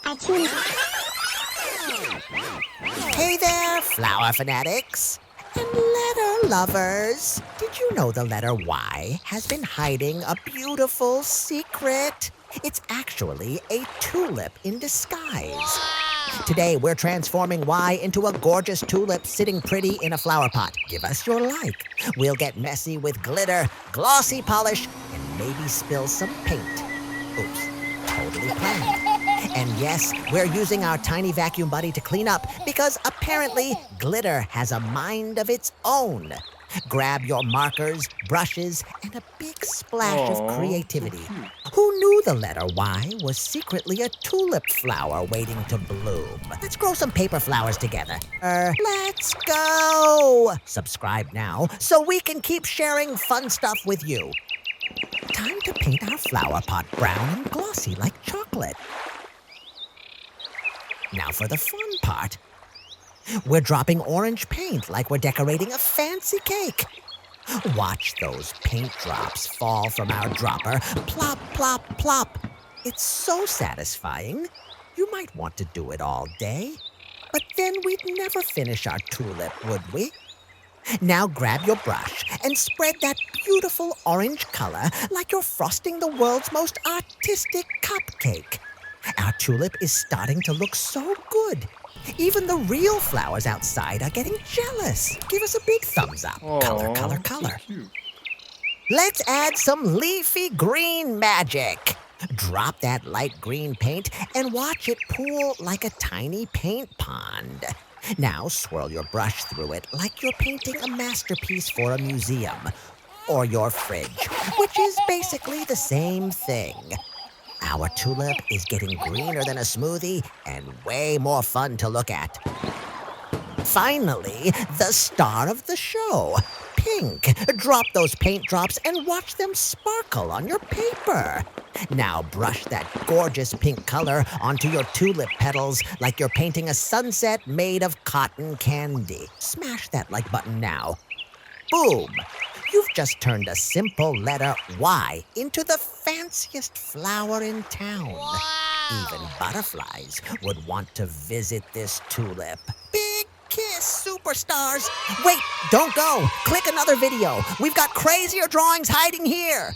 Artoonza. Hey there, flower fanatics and letter lovers. Did you know the letter Y has been hiding a beautiful secret? It's actually a tulip in disguise. Today, we're transforming Y into a gorgeous tulip sitting pretty in a flower pot. Give us your like. We'll get messy with glitter, glossy polish, and maybe spill some paint. Oops, totally planned. And yes, we're using our tiny vacuum buddy to clean up because apparently glitter has a mind of its own. Grab your markers, brushes, and a big splash of creativity. Who knew the letter Y was secretly a tulip flower waiting to bloom? Let's grow some paper flowers together. Let's go! Subscribe now so we can keep sharing fun stuff with you. Time to paint our flower pot brown and glossy like chocolate. Now for the fun part. We're dropping orange paint like we're decorating a fancy cake. Watch those paint drops fall from our dropper. Plop, plop, plop. It's so satisfying. You might want to do it all day. But then we'd never finish our tulip, would we? Now grab your brush and spread that beautiful orange color like you're frosting the world's most artistic cupcake. Our tulip is starting to look so good. Even the real flowers outside are getting jealous. Give us a big thumbs up. Color, color, color. Let's add some leafy green magic. Drop that light green paint and watch it pool like a tiny paint pond. Now swirl your brush through it like you're painting a masterpiece for a museum. Or your fridge, which is basically the same thing. Our tulip is getting greener than a smoothie and way more fun to look at. Finally, the star of the show, pink. Drop those paint drops and watch them sparkle on your paper. Now brush that gorgeous pink color onto your tulip petals like you're painting a sunset made of cotton candy. Smash that like button now. Boom! You've just turned a simple letter Y into the fanciest flower in town. Wow. Even butterflies would want to visit this tulip. Big kiss, superstars! Wait, don't go! Click another video. We've got crazier drawings hiding here.